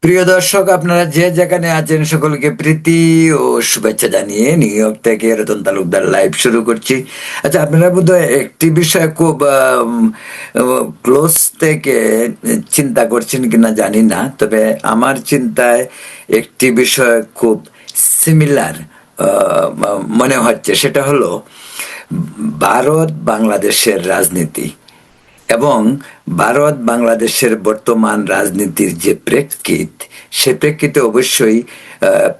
প্রিয় দর্শক, আপনারা যে যেখানে আছেন সকলকে প্রীতি ও শুভেচ্ছা জানিয়ে নিউ ইয়র্ক থেকে রতন তালুকদার লাইভ শুরু করছি। আচ্ছা, আপনারা বোধহয় একটি বিষয় খুব ক্লোজ থেকে চিন্তা করছেন কিনা জানি না, তবে আমার চিন্তায় একটি বিষয় খুব সিমিলার মনে হচ্ছে। সেটা হলো ভারত বাংলাদেশের রাজনীতি এবং ভারত বাংলাদেশের বর্তমান রাজনীতির যে প্রেক্ষিত, সে প্রেক্ষিতে অবশ্যই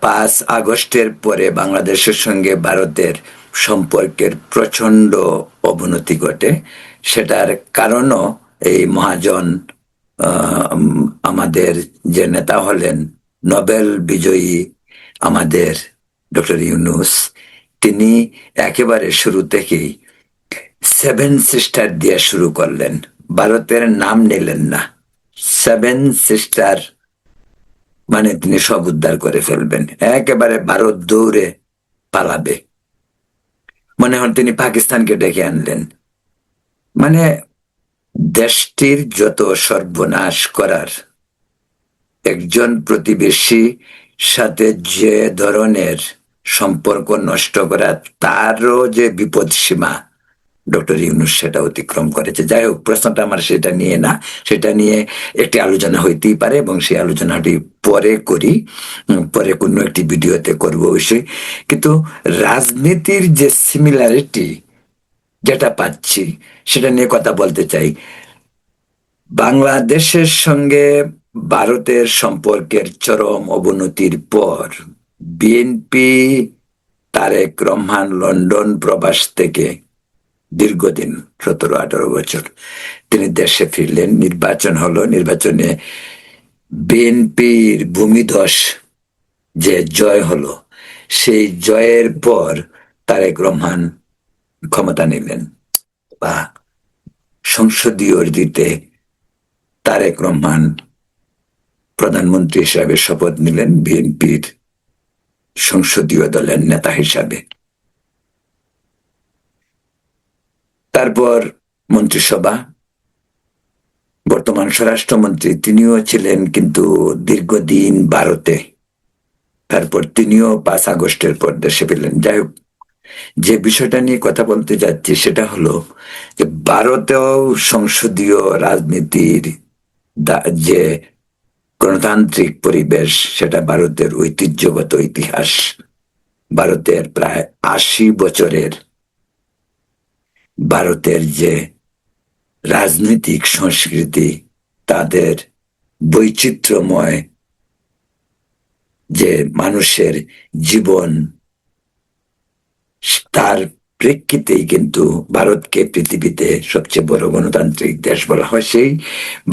5 আগস্টের পরে বাংলাদেশের সঙ্গে ভারতের সম্পর্কের প্রচণ্ড অবনতি ঘটে। সেটার কারণও এই মহাজন আমাদের যে নেতা হলেন নোবেল বিজয়ী আমাদের ডক্টর ইউনূস, তিনি একেবারে শুরু থেকেই সেভেন সিস্টার দিয়ে শুরু করলেন। ভারতের নাম নিলেন না। সেভেন সিস্টার মানে তিনি সব উদ্ধার করে ফেলবেন, একেবারে ভারত দৌড়ে পালাবে। মনে হন তিনি পাকিস্তানকে ডেকে আনলেন। মানে দেশটির যত সর্বনাশ করার, একজন প্রতিবেশী সাথে যে ধরনের সম্পর্ক নষ্ট করা, তারও যে বিপদ সীমা ডক্টর ইউনূস সেটা অতিক্রম করেছে। যাই হোক, প্রশ্নটা আমার সেটা নিয়ে না, সেটা নিয়ে একটি আলোচনা হইতেই পারে এবং সেই আলোচনাটি পরে করি, পরে কোনো একটি ভিডিওতে করব অবশ্যই। কিন্তু রাজনীতির যে সিমিলারিটি যেটা পাচ্ছি, সেটা নিয়ে কথা বলতে চাই। বাংলাদেশের সঙ্গে ভারতের সম্পর্কের চরম অবনতির পর বিএনপি, তারেক রহমান লন্ডন প্রবাস থেকে দীর্ঘদিন 17-18 বছর তিনি দেশে ফিরলেন। নির্বাচন হলো, নির্বাচনে বিএনপির ভূমিধস যে জয় হলো, সেই জয়ের পর তারেক রহমান ক্ষমতা নিলেন বা সংসদীয় রীতিতে তারেক রহমান প্রধানমন্ত্রী হিসাবে শপথ নিলেন, বিএনপির সংসদীয় দলের নেতা হিসাবে। তারপর মন্ত্রিসভা, বর্তমান স্বরাষ্ট্রমন্ত্রী তিনিও ছিলেন কিন্তু দীর্ঘদিন ভারতে। তারপর তিনিও 5 আগস্টের পর দেশে ফিরলেন। যাই হোক, যে বিষয়টা নিয়ে কথা বলতে যাচ্ছি সেটা হলো যে ভারতেও সংসদীয় রাজনীতির যে গণতান্ত্রিক পরিবেশ, সেটা ভারতের ঐতিহ্যগত ইতিহাস, ভারতের প্রায় 80 বছরের ভারতের যে রাজনৈতিক সংস্কৃতি, তাদের বৈচিত্র্যময় যে মানুষের জীবন, তার প্রেক্ষিতেই কিন্তু ভারতকে পৃথিবীতে সবচেয়ে বড় গণতান্ত্রিক দেশ বলা হয়। সেই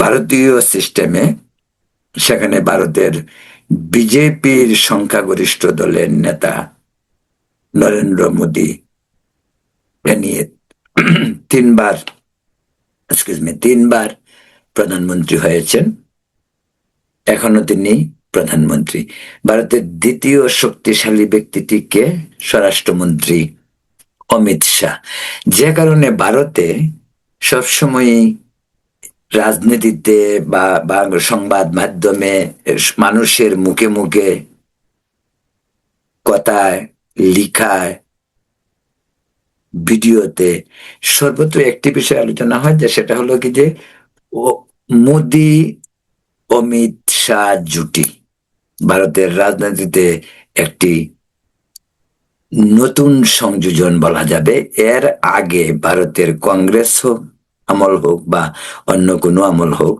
ভারতীয় সিস্টেমে সেখানে ভারতের বিজেপির সংখ্যাগরিষ্ঠ দলের নেতা নরেন্দ্র মোদী নিয়ে তিনবার তিনবার প্রধানমন্ত্রী হয়েছেন। এখনো তিনি প্রধানমন্ত্রী। ভারতের দ্বিতীয় শক্তিশালী ব্যক্তিটিকে স্বরাষ্ট্রমন্ত্রী অমিত শাহ। যে কারণে ভারতে সবসময় রাজনীতিতে বা সংবাদ মাধ্যমে, মানুষের মুখে মুখে, কথায়, লিখায়, ভিডিওতে সর্বত্র একটি বিষয় আলোচনা হয়, যে সেটা হলো কি যে মোদি অমিত শাহ জুটি ভারতের রাজনীতিতে একটি নতুন সংযোজন বলা যাবে। এর আগে ভারতের কংগ্রেস হোক আমল হোক বা অন্য কোনো আমল হোক,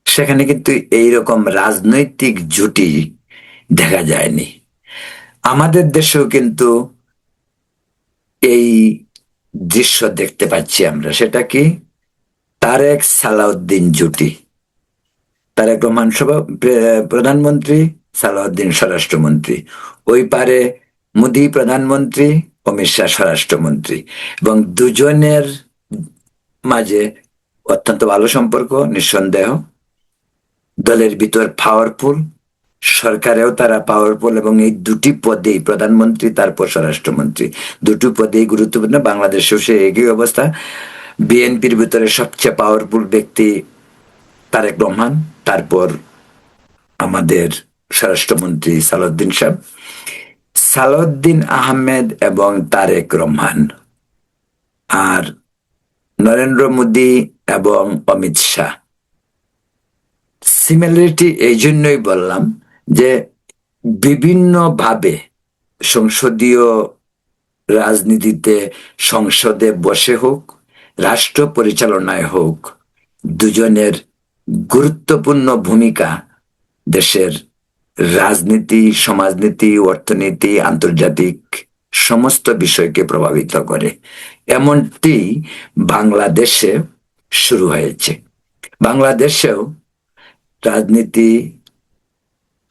সেখানে কিন্তু এইরকম রাজনৈতিক জুটি দেখা যায়নি। আমাদের দেশেও কিন্তু এই দৃশ্য দেখতে পাচ্ছি আমরা। সেটা কি? তারেক সালাউদ্দিন জুটি। তারেক রহমান প্রধানমন্ত্রী, সালাউদ্দিন স্বরাষ্ট্রমন্ত্রী। ওই পারে মোদী প্রধানমন্ত্রী, অমিত শাহ স্বরাষ্ট্রমন্ত্রী, এবং দুজনের মাঝে অত্যন্ত ভালো সম্পর্ক নিঃসন্দেহ। দলের ভিতর পাওয়ারফুল, সরকারেও তারা পাওয়ারফুল, এবং এই দুটি পদেই, প্রধানমন্ত্রী তারপর স্বরাষ্ট্রমন্ত্রী, দুটো পদেই গুরুত্বপূর্ণ। বাংলাদেশেও সে একই অবস্থা। বিএনপির ভিতরে সবচেয়ে পাওয়ারফুল ব্যক্তি তারেক রহমান, তারপর আমাদের স্বরাষ্ট্রমন্ত্রী সালাউদ্দিন সাহেব, সালাউদ্দিন আহমেদ এবং তারেক রহমান, আর নরেন্দ্র মোদী এবং অমিত শাহ। সিমিলারিটি এই জন্যই বললাম যে বিভিন্নভাবে সংসদীয় রাজনীতিতে, সংসদে বসে হোক, রাষ্ট্র পরিচালনায় হোক, দুজনের গুরুত্বপূর্ণ ভূমিকা দেশের রাজনীতি, সমাজনীতি, অর্থনীতি, আন্তর্জাতিক সমস্ত বিষয়কে প্রভাবিত করে। এমনটি বাংলাদেশে শুরু হয়েছে। বাংলাদেশেও রাজনীতি,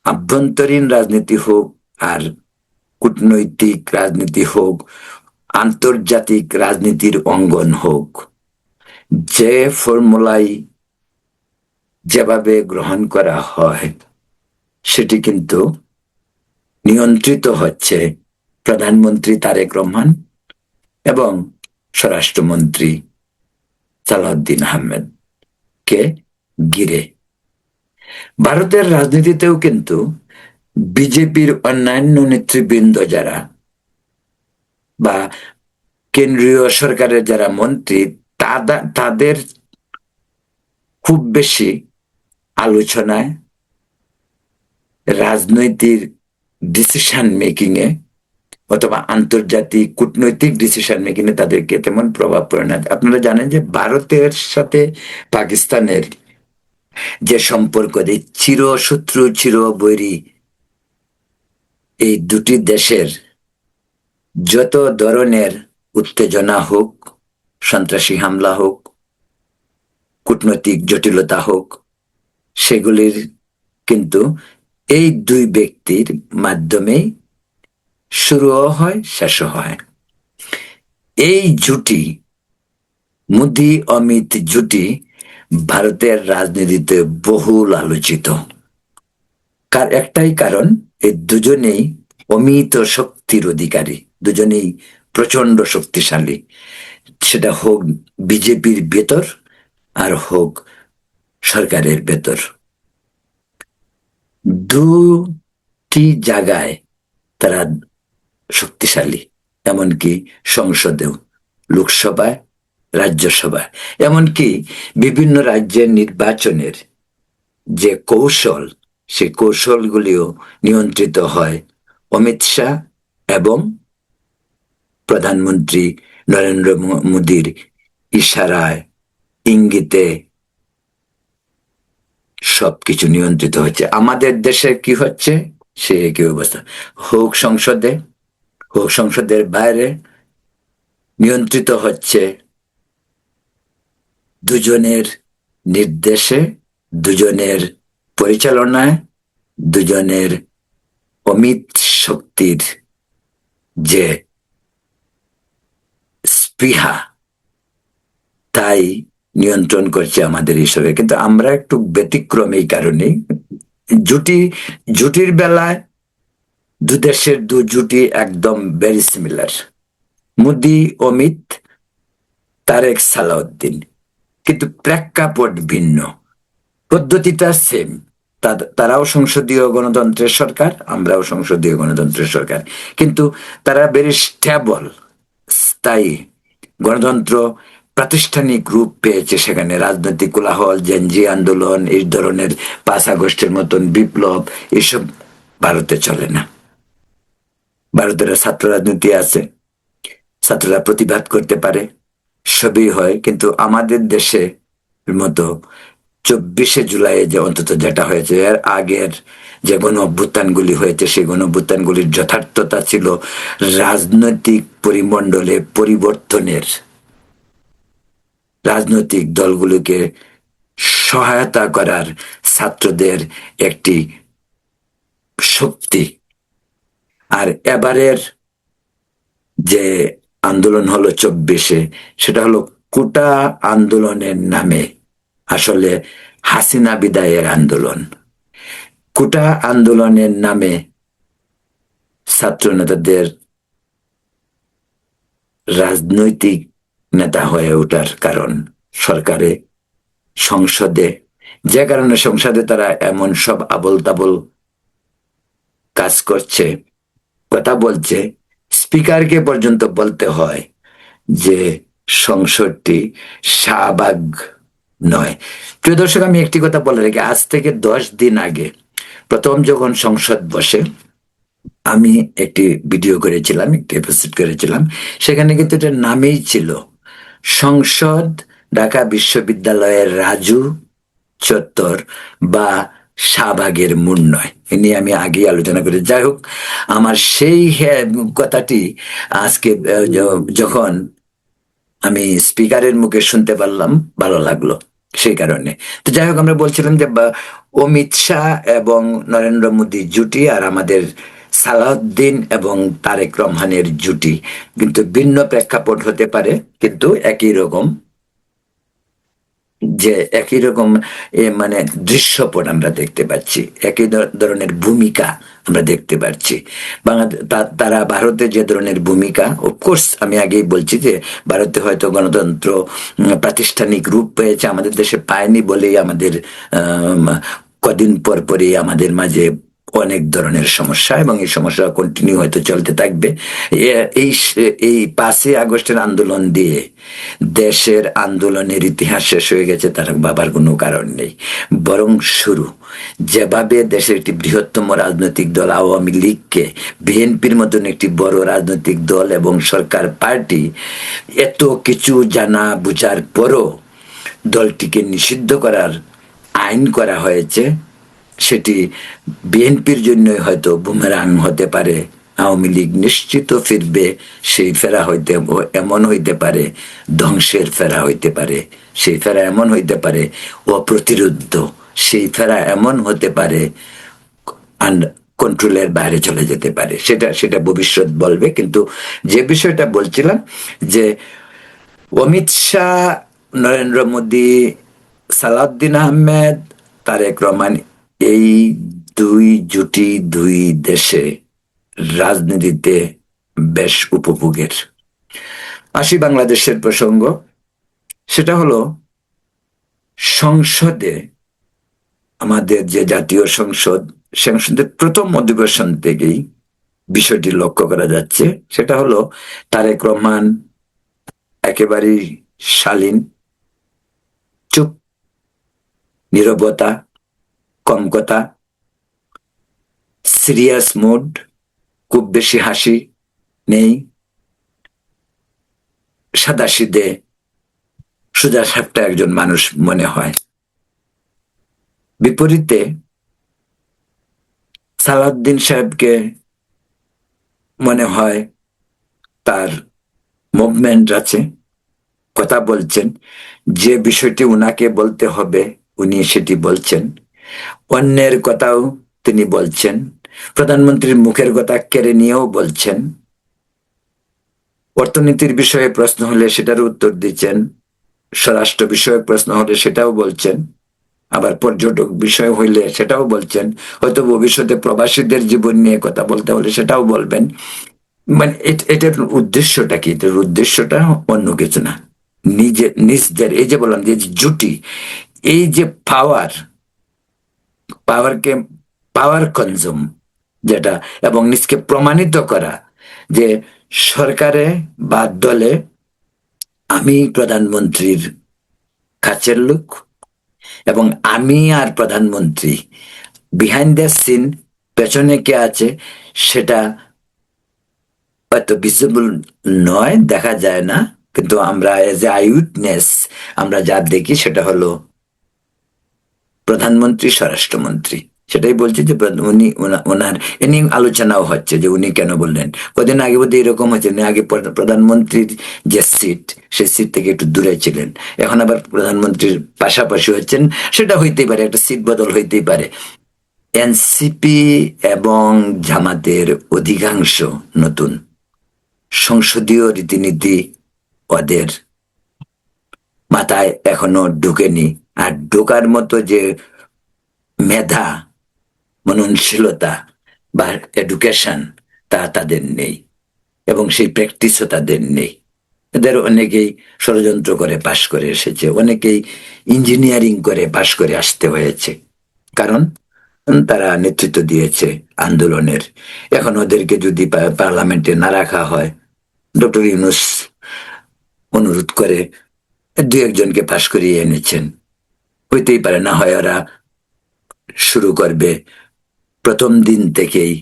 আভ্যন্তরীণ রাজনীতি হোক আর কূটনৈতিক রাজনীতি হোক, আন্তর্জাতিক রাজনীতির অঙ্গন হোক, যে ফর্মুলাই যেভাবে গ্রহণ করা হয় সেটি কিন্তু নিয়ন্ত্রিত হচ্ছে প্রধানমন্ত্রী তারেক রহমান এবং স্বরাষ্ট্রমন্ত্রী সালাউদ্দিন আহমেদকে ঘিরে। ভারতের রাজনীতিতেও কিন্তু বিজেপির অন্যান্য নেতৃবৃন্দ যারা বা কেন্দ্রীয় সরকারের যারা মন্ত্রী, তাদের খুব বেশি আলোচনায়, রাজনৈতিক ডিসিশন মেকিং এ অথবা আন্তর্জাতিক কূটনৈতিক ডিসিশন মেকিং এ তাদেরকে তেমন প্রভাব পড়ে না। আপনারা জানেন যে ভারতের সাথে পাকিস্তানের যে সম্পর্ক, চির শত্রু চির বৈরী, এই দুটি দেশের যত ধরনের উত্তেজনা হোক, সন্ত্রাসী হামলা হোক, কূটনৈতিক জটিলতা হোক, সেগুলির কিন্তু এই দুই ব্যক্তির মাধ্যমেই শুরুও হয়, শেষও হয়। এই জুটি, মোদি অমিত জুটি, ভারতের রাজনীতিতে বহুল আলোচিত। একটাই কারণ, এই দুজনেই অমিত শক্তির অধিকারী, দুজনেই প্রচন্ড শক্তিশালী। সেটা হোক বিজেপির ভেতর আর হোক সরকারের ভেতর, দুটি জায়গায় তারা শক্তিশালী। এমনকি সংসদেও, লোকসভায়, রাজ্যসভায়, এমনকি বিভিন্ন রাজ্যের নির্বাচনের যে কৌশল, সেই কৌশলগুলিও নিয়ন্ত্রিত হয় অমিত শাহ এবং প্রধানমন্ত্রী নরেন্দ্র মোদীর ইশারায়, ইঙ্গিতে সবকিছু নিয়ন্ত্রিত হচ্ছে। আমাদের দেশে কি হচ্ছে সে একই অবস্থা। হোক সংসদে, হোক সংসদের বাইরে, নিয়ন্ত্রিত হচ্ছে দুজনের নির্দেশে, দুজনের পরিচালনায়, দুজনের অমিত শক্তির যে স্পৃহা, তাই নিয়ন্ত্রণ করছে আমাদের হিসেবে। কিন্তু আমরা একটু ব্যতিক্রম এই কারণে, জুটির বেলায় দু দেশের দু জুটি একদম ভেরি সিমিলার, মোদি অমিত, তারেক সালাউদ্দিন, কিন্তু প্রেক্ষাপট ভিন্ন, পদ্ধতিটা সেম। তারাও সংসদীয় গণতন্ত্রের সরকার, আমরাও সংসদীয় গণতন্ত্রের সরকার, কিন্তু তারা ভেরি স্টেবল, স্থায়ী গণতন্ত্র প্রাতিষ্ঠানিক রূপ পেয়েছে। সেখানে রাজনৈতিক কোলাহল, জেনজি আন্দোলন, এই ধরনের 5 আগস্টের মতন বিপ্লব, এসব ভারতে চলে না। ভারতের ছাত্র রাজনীতি আছে, ছাত্ররা প্রতিবাদ করতে পারে, সবই হয়। কিন্তু আমাদের দেশে মতো 24শে জুলাই যে অন্তত যেটা হয়েছে, এর আগের যে গণ অভ্যুত্থানগুলি হয়েছে, সেই গণ অভ্যুত্থানগুলির যথার্থতা ছিল রাজনৈতিক পরিমণ্ডলে পরিবর্তনের, রাজনৈতিক দলগুলোকে সহায়তা করার ছাত্রদের একটি শক্তি। আর এবারের যে আন্দোলন হলো 24শে, সেটা হলো কোটা আন্দোলনের নামে আসলে হাসিনা বিদায়ের আন্দোলন। কোটা আন্দোলনের নামে ছাত্র নেতাদের রাজনৈতিক নেতা হয়ে ওঠার কারণ সরকারে, সংসদে যে কারণে সংসদে তারা এমন সব আবল তাবল কাজ করছে, কথা বলছে, স্পিকারকে পর্যন্ত বলতে হয় যে সংসদটি শাহবাগ নয়। প্রিয় দর্শক, আমি একটি কথা বলে রাখি, আজ থেকে 10 দিন আগে প্রথম যখন সংসদ বসে আমি একটি ভিডিও করেছিলাম, একটি এপিসোড করেছিলাম। সেখানে কিন্তু এটার নামেই ছিল সংসদ ঢাকা বিশ্ববিদ্যালয়ের রাজু চত্বর বা শাহবাগের মূল নয়। এ নিয়ে আমি আগেই আলোচনা করি। যাই হোক, আমার সেই কথাটি আজকে যখন আমি স্পিকারের মুখে শুনতে পারলাম, ভালো লাগলো সেই কারণে। তো যাই হোক, আমরা বলছিলাম যে অমিত শাহ এবং নরেন্দ্র মোদী জুটি আর আমাদের সালাউদ্দিন এবং তারেক রহমানের জুটি কিন্তু ভিন্ন প্রেক্ষাপট হতে পারে, কিন্তু একই রকম, যে একই রকম মানে দৃশ্যপট আমরা দেখতে পাচ্ছি, একই ধরনের ভূমিকা আমরা দেখতে পাচ্ছি। তারা ভারতে যে ধরনের ভূমিকা, অফকোর্স আমি আগেই বলছি যে ভারতে হয়তো গণতন্ত্র প্রাতিষ্ঠানিক রূপ পেয়েছে, আমাদের দেশে পায়নি বলেই আমাদের কদিন পর পরই আমাদের মাঝে অনেক ধরনের সমস্যা, এবং এই সমস্যা কন্টিনিউ হয়তো চলতে থাকবে। এই এই 5ই আগস্টের আন্দোলন দিয়ে দেশের আন্দোলনের ইতিহাস শেষ হয়ে গেছে তার বাবার কোনো কারণ নেই, বরং শুরু। যেভাবে দেশের একটি বৃহত্তম রাজনৈতিক দল আওয়ামী লীগকে বিএনপির মতন একটি বড় রাজনৈতিক দল এবং সরকার পার্টি এত কিছু জানা বুঝার পরও দলটিকে নিষিদ্ধ করার আইন করা হয়েছে, সেটি বিএনপির জন্যই হয়তো বুমেরাং হতে পারে। আওয়ামী লীগ নিশ্চিত ফিরবে, সেই ফেরা হইতে এমন হইতে পারে ধ্বংসের ফেরা হইতে পারে, সেই ফেরা এমন হইতে পারে অপ্রতিরোধ্য, সেই ফেরা এমন হতে পারে কন্ট্রোলের বাইরে চলে যেতে পারে। সেটা সেটা ভবিষ্যৎ বলবে। কিন্তু যে বিষয়টা বলছিলাম, যে অমিত শাহ, নরেন্দ্র মোদী, সালাউদ্দিন আহমেদ, তারেক রহমান, এই দুই জুটি দুই দেশে রাজনীতিতে বেশ উপভোগের। আসি বাংলাদেশের প্রসঙ্গ, সেটা হলো সংসদে, আমাদের যে জাতীয় সংসদ, সংসদের প্রথম অধিবেশন থেকেই বিষয়টি লক্ষ্য করা যাচ্ছে। সেটা হলো তারেক রহমান একেবারেই শালীন, চুপ, নীরবতা, কম কথা, সিরিয়াস মুড, খুব বেশি হাসি নেই, সাদাসিধে সোজা সাপটা একজন মানুষ মনে হয়। বিপরীতে সালাউদ্দিন সাহেবকে মনে হয় তার মুভমেন্ট আছে, কথা বলছেন, যে বিষয়টি উনাকে বলতে হবে উনি সেটি বলছেন, অন্যের কথাও তিনি বলছেন, প্রধানমন্ত্রীর মুখের কথা কেড়ে নিয়েও বলছেন, অর্থনীতির বিষয়ে প্রশ্ন হলে সেটার উত্তর দিচ্ছেন, স্বরাষ্ট্র বিষয়ক প্রশ্ন হলে সেটাও বলছেন, আবার পর্যটক বিষয় হইলে সেটাও বলছেন, হয়তো ভবিষ্যতে প্রবাসীদের জীবন নিয়ে কথা বলতে হলে সেটাও বলবেন। মানে এটার উদ্দেশ্যটা কি? এটার উদ্দেশ্যটা অন্য কিছু না, নিজের এই যে বললাম যে জুটি, এই যে পাওয়ারকে পাওয়ার কনজুম যেটা, এবং নিজকে প্রমাণিত করা যে সরকারে বা দলে আমি প্রধানমন্ত্রীর কাছের লোক, এবং আমি আর প্রধানমন্ত্রী বিহাইন্ড দ্য সিন, পেছনে কে আছে সেটা হয়তো ভিজিবল নয়, দেখা যায় না, কিন্তু আমরা এজ এ আই উইটনেস আমরা যা দেখি সেটা হলো প্রধানমন্ত্রী, স্বরাষ্ট্রমন্ত্রী। সেটাই বলছি যে উনি ওনার এ নিয়ে আলোচনাও হচ্ছে যে উনি কেন বললেন। কদিন আগে বোধহয় এরকম হচ্ছে না, আগে প্রধানমন্ত্রীর যে সিট, সেই সিট থেকে একটু দূরে ছিলেন, এখন আবার প্রধানমন্ত্রীর পাশাপাশি হচ্ছেন। সেটা হইতেই পারে, একটা সিট বদল হইতেই পারে। এনসিপি এবং জামাতের অধিকাংশ নতুন, সংসদীয় রীতিনীতি ওদের মাথায় এখনো ঢুকেনি, আর ঢোকার মতো যে মেধা, মননশীলতা বা এডুকেশন তা তাদের নেই, এবং সেই প্র্যাকটিসও তাদের নেই। এদের অনেকেই ষড়যন্ত্র করে পাশ করে এসেছে, অনেকেই ইঞ্জিনিয়ারিং করে পাশ করে আসতে হয়েছে, কারণ তারা নেতৃত্ব দিয়েছে আন্দোলনের। এখন ওদেরকে যদি পার্লামেন্টে না রাখা হয়, ডক্টর ইউনূস অনুরোধ করে দু একজনকে পাশ করিয়ে এনেছেন। হইতেই পারে না হয় ওরা শুরু করবে প্রথম দিন থেকেই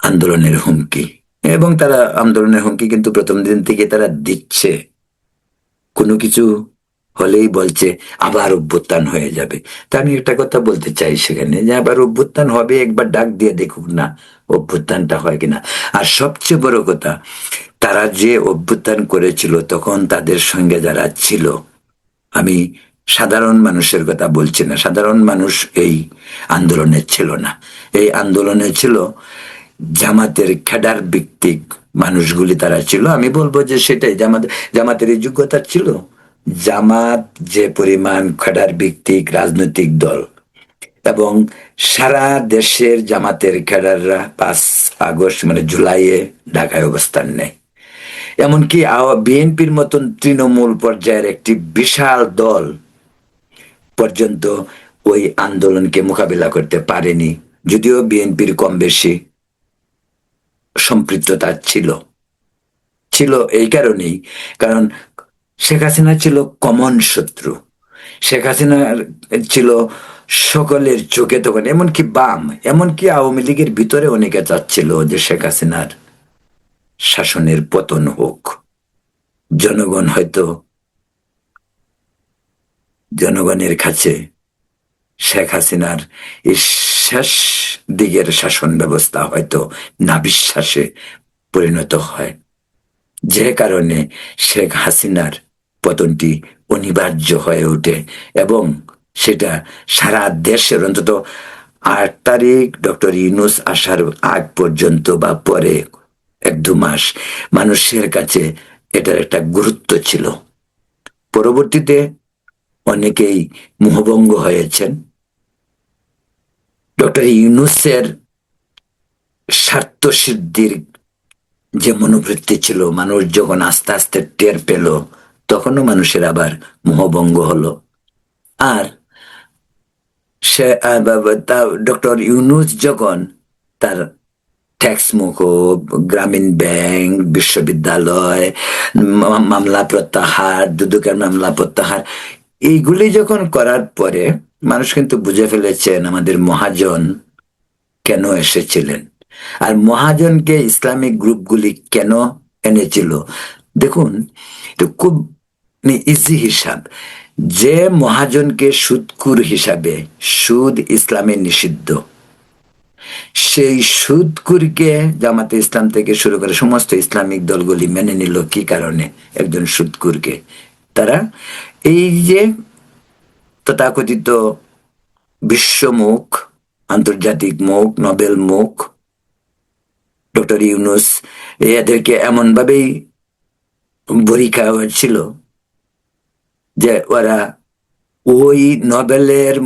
আন্দোলনের হুমকি, এবং তারা আন্দোলনের হুমকি কিন্তু প্রথম দিন থেকে তারা দিচ্ছে। কোনো কিছু হলেই বলছে আবার অভ্যুত্থান হয়ে যাবে। তা আমি একটা কথা বলতে চাই সেখানে, যে আবার অভ্যুত্থান হবে, একবার ডাক দিয়ে দেখুক না অভ্যুত্থানটা হয় কিনা। আর সবচেয়ে বড় কথা, তারা যে অভ্যুত্থান করেছিল তখন তাদের সঙ্গে যারা ছিল, আমি সাধারণ মানুষের কথা বলছি না, সাধারণ মানুষ এই আন্দোলনে ছিল না। এই আন্দোলনে ছিল জামাতের ক্যাডার ভিত্তিক মানুষগুলি, তারা ছিল। আমি বলবো যে সেটাই জামাতের এই যোগ্যতা ছিল। জামাত যে পরিমাণ ক্যাডার ভিত্তিক রাজনৈতিক দল, এবং সারা দেশের জামাতের ক্যাডাররা 5 আগস্ট মানে জুলাইয়ে ঢাকায় অবস্থান নেয়। এমনকি বিএনপির মতন তৃণমূল পর্যায়ের একটি বিশাল দল পর্যন্ত ওই আন্দোলনকে মোকাবিলা করতে পারেনি, যদিও বিএনপির কম বেশি সম্পৃক্ততা ছিল। ছিল এই কারণেই, কারণ শেখ হাসিনা ছিল কমন শত্রু। শেখ হাসিনা ছিল সকলের চোখে তখন, এমনকি বাম, এমনকি আওয়ামী লীগের ভিতরে অনেকে চাচ্ছিল যে শেখ হাসিনার শাসনের পতন হোক। জনগণ হয়তো, জনগণের কাছে শেখ হাসিনার এই শেষ দিকের শাসন ব্যবস্থা হয়তো না বিশ্বাসে পরিণত হয়, যে কারণে শেখ হাসিনার পতনটি অনিবার্য হয়ে ওঠে। এবং সেটা সারা দেশের, অন্তত 8 তারিখ ডক্টর ইউনূস আসার আগ পর্যন্ত বা পরে 1-2 মাস মানুষের কাছে এটার একটা গুরুত্ব ছিল। পরবর্তীতে অনেকেই মোহভঙ্গ হয়েছেন। ডক্টর ইউনূসের স্বার্থ সিদ্ধির যে মনোবৃত্তি ছিল, মানুষ যখন আস্তে আস্তে টের পেল, তখনও মানুষের আবার মোহভঙ্গ হলো। আর সে ডক্টর ইউনূস যখন তার ট্যাক্স মুকুব, গ্রামীণ ব্যাংক, বিশ্ববিদ্যালয়, মামলা প্রত্যাহার, দুদকের মামলা প্রত্যাহার, এইগুলি যখন করার পরে মানুষ কিন্তু বুঝে ফেলেছেন আমাদের মহাজন কেন এসেছিলেন, আর মহাজনকে ইসলামিক গ্রুপগুলি কেন এনেছিল। দেখুন, তো খুব ইজি হিসাব, যে মহাজনকে সুদখোর হিসাবে, সুদ ইসলামে নিষিদ্ধ, সেই সুদখোরকে জামাতে ইসলাম থেকে শুরু করে সমস্ত ইসলামিক দলগুলি মেনে নিল। কি কারণে? একজন সুদখোরকে তারা এই যে তথাকথিত বিশ্বমুখ, আন্তর্জাতিক মুখ, নোবেল মুখ ডক্টর ইউনূস, এদেরকে এমন ভাবেই বড়ি খাওয়া হচ্ছিল যে ওরা ওই নোবেলের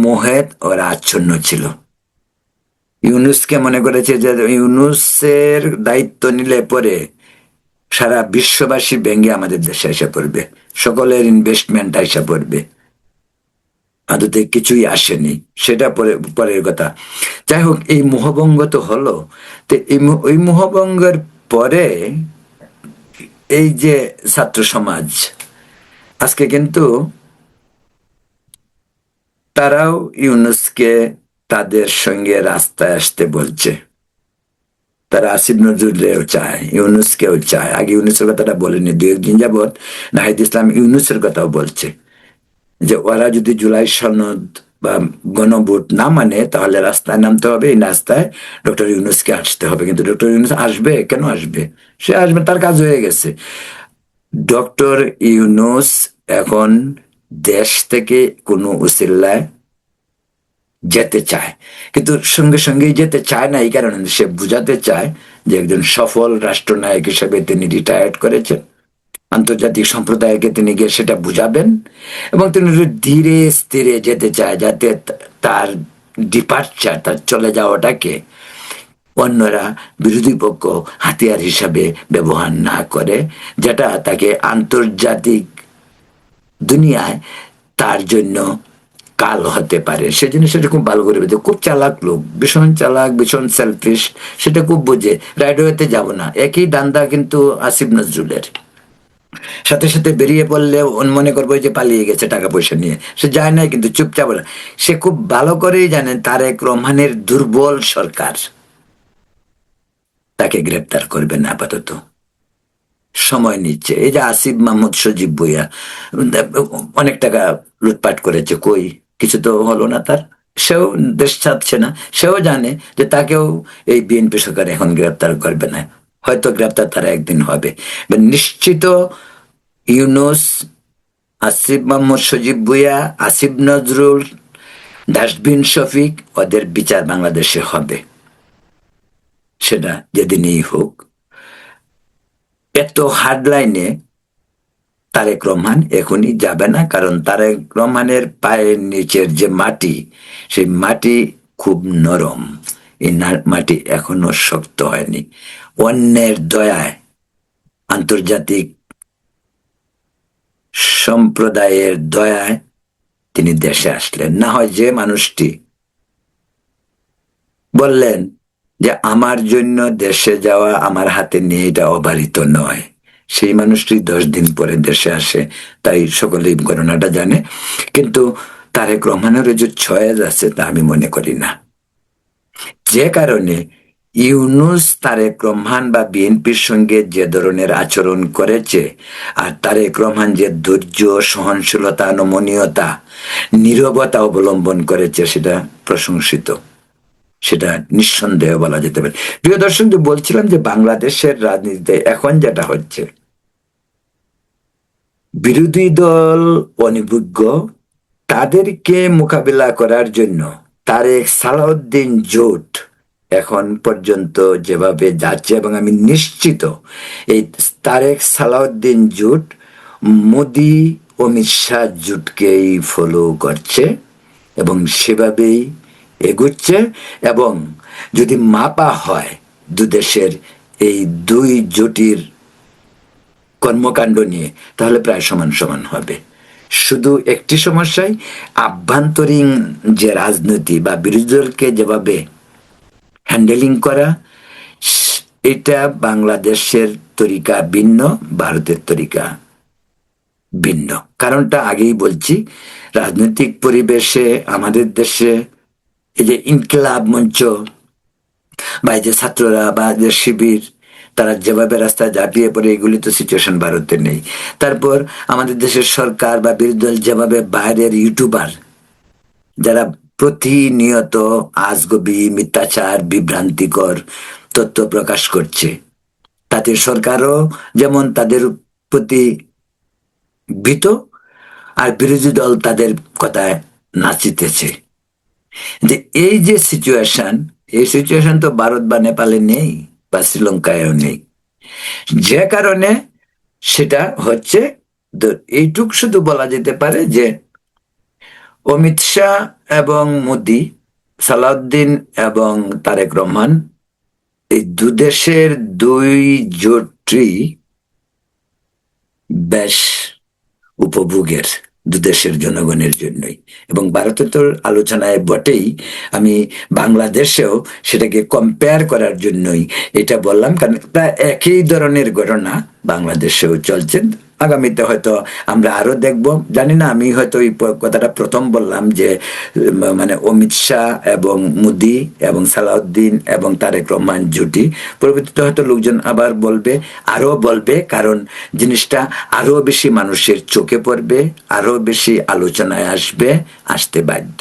মোহে ওরা আচ্ছন্ন ছিল। ইউনূসকে মনে করেছে যে ইউনূসের দায়িত্ব নিলে পরে সারা বিশ্ববাসী ভেঙে আমাদের দেশে এসে পড়বে, সকলের ইনভেস্টমেন্ট এসে পড়বে। আদতে কিছুই আসেনি, সেটা পরের কথা। যাই হোক, এই মোহভঙ্গ তো হলো। তো ওই মোহভঙ্গের পরে এই যে ছাত্র সমাজ আজকে কিন্তু তারাও ইউনূসকে তাদের সঙ্গে রাস্তায় আসতে বলছে। তারা আসিফ নজরুলকেও চায়, ইউনূসকেও চায়। আগে ইউনূসের কথাটা বলেনি, 2-1 দিন যাবৎ নাহিদ ইসলাম ইউনূসের কথাও বলছে যে ওরা যদি জুলাই সনদ বা গণভোট না মানে তাহলে রাস্তায় নামতে হবে, এই রাস্তায় ডক্টর ইউনূসকে আসতে হবে। কিন্তু ডক্টর ইউনূস আসবে কেন? আসবে, সে আসবে, তার কাজ হয়ে গেছে। ডক্টর ইউনূস এখন দেশ থেকে কোনো উসিলায় যেতে চায়, কিন্তু সঙ্গে সঙ্গেই যেতে চায় না। এই কারণে সে বুঝাতে চায় যে একজন সফল রাষ্ট্রনায়ক হিসেবে তিনি রিটায়ার্ড করেছেন, আন্তর্জাতিক সম্প্রদায়কে তিনি গিয়ে সেটা বুঝাবেন, এবং তিনি ধীরে স্থিরে যেতে চায় যাতে তার ডিপার্চার, তার চলে যাওয়াটাকে অন্যরা বিরোধী পক্ষ হাতিয়ার হিসাবে ব্যবহার না করে, যেটা তাকে আন্তর্জাতিক দুনিয়ায় তার জন্য কাল হতে পারে। সেজন্য সেটা খুব ভালো করে বুঝে, খুব চালাক লোক, ভীষণ চালাক, ভীষণ সেলফিশ, সেটা খুব বুঝে। রাইডওয়েতে যাব না, একই দান্দা কিন্তু আসিফ নজরুলের। সাথে সাথে বেরিয়ে পড়লে মনে করবো যে পালিয়ে গেছে টাকা পয়সা নিয়ে, সে যায় না, কিন্তু চুপচাপ। সে খুব ভালো করেই জানেন তারেক রহমানের দুর্বল সরকার তাকে গ্রেপ্তার করবে না, আপাতত সময় নিচ্ছে। এই যে আসিফ মাহমুদ সজীব ভুইয়া অনেক টাকা লুটপাট করেছে, কই কিছু তো হলো না তার, সেও দেশ ছাড়ছে না। সেও জানে যে তাকেও এই বিএনপি সরকার এখন গ্রেপ্তার করবে না, হয়তো গ্রেপ্তার তারা একদিন হবে। নিশ্চিত ইউনুস, আসিফ মাহমুদ সজীব ভুইয়া, আসিফ নজরুল, ডাস্টবিন শফিক, ওদের বিচার বাংলাদেশে হবে, সেটা যেদিনই হোক। এত হার্ডলাইনে তারেক রহমান এখনই যাবে না, কারণ তারেক রহমানের পায়ের নিচের যে মাটি, সেই মাটি খুব নরম। এই মাটি এখনো শক্ত হয়নি। অন্যের দয়ায়, আন্তর্জাতিক সম্প্রদায়ের দয়ায় তিনি দেশে আসলেন। না হয় যে মানুষটি বললেন যে আমার জন্য দেশে যাওয়া আমার হাতে নিয়ে এটা অবারিত নয়, সেই মানুষটি 10 দিন পরে দেশে আসে, তাই সকলেই ঘটনাটা জানে। কিন্তু তারেক রহমানের যে ছয়েজ আছে তা আমি মনে করি না। যে কারণে ইউনুস তারেক রহমান বা বিএনপির সঙ্গে যে ধরনের আচরণ করেছে, আর তারেক রহমান যে ধৈর্য, সহনশীলতা, নমনীয়তা, নীরবতা অবলম্বন করেছে, সেটা প্রশংসিত, সেটা নিঃসন্দেহে বলা যেতে পারে। প্রিয় দর্শক, বলছিলাম যে বাংলাদেশের রাজনীতিতে এখন যেটা হচ্ছে, বিরোধী দল অনিবজ্ঞ, তাদেরকে মোকাবিলা করার জন্য তারেক সালাউদ্দিন জোট এখন পর্যন্ত যেভাবে যাচ্ছে, এবং আমি নিশ্চিত এই তারেক সালাউদ্দিন জোট মোদি অমিত শাহ জোটকেই ফলো করছে এবং সেভাবেই এগুচ্ছে। এবং যদি মাপা হয় দুদেশের এই দুই জোটের কর্মকাণ্ড নিয়ে, তাহলে প্রায় সমান সমান হবে। শুধু একটি সমস্যায়, আভ্যন্তরীণ যে রাজনীতি বা বিরোধী দলকে যেভাবে হ্যান্ডেলিং করা, এটা বাংলাদেশের তরিকা ভিন্ন, ভারতের তরিকা ভিন্ন। কারণটা আগেই বলছি, রাজনৈতিক পরিবেশে আমাদের দেশে এই যে ইনকিলাব মঞ্চ বা এই যে ছাত্ররা বা যে শিবির, তারা যেভাবে রাস্তায় ঝাঁপিয়ে পড়ে, এগুলি তো সিচুয়েশন ভারতে নেই। তারপর আমাদের দেশের সরকার বা বিরোধী দল যেভাবে বাইরের ইউটিউবার যারা প্রতিনিয়ত আজগবি, মিথ্যাচার, বিভ্রান্তিকর তথ্য প্রকাশ করছে, তাতে সরকারও যেমন তাদের প্রতি ভীত, আর বিরোধী দল তাদের কথায় নাচিতেছে। যে এই যে সিচুয়েশন, এই সিচুয়েশন তো ভারত বা নেপালে নেই বা শ্রীলঙ্কায়ও নেই। যে কারণে সেটা হচ্ছে, এইটুক শুধু বলা যেতে পারে যে অমিত শাহ এবং মোদি, সালাউদ্দিন এবং তারেক রহমান, এই দুদেশের দুই জোটই বেশ উপভোগের, দুদেশের জনগণের জন্যই। এবং ভারতের তো আলোচনায় বটেই, আমি বাংলাদেশেও সেটাকে কম্পেয়ার করার জন্যই এটা বললাম, কারণ প্রায় একই ধরনের ঘটনা বাংলাদেশেও চলছে। আগামীতে হয়তো আমরা আরো দেখব, জানি না। আমি হয়তো এই কথাটা প্রথম বললাম যে মানে অমিত শাহ এবং মোদি এবং সালাউদ্দিন এবং তারেক রহমান জুটি, পরবর্তীতে হয়তো লোকজন আবার বলবে, আরো বলবে, কারণ জিনিসটা আরো বেশি মানুষের চোখে পড়বে, আরো বেশি আলোচনায় আসবে, আসতে বাধ্য।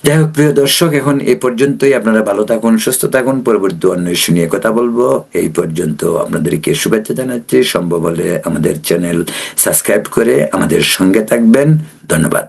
যাই হোক প্রিয় দর্শক, এখন এই পর্যন্তই। আপনারা ভালো থাকুন, সুস্থ থাকুন। পরবর্তী অন্য ইস্যু নিয়ে কথা বলবো। এই পর্যন্ত আপনাদেরকে শুভেচ্ছা জানাচ্ছি। সম্ভব হলে আমাদের চ্যানেল সাবস্ক্রাইব করে আমাদের সঙ্গে থাকবেন। ধন্যবাদ।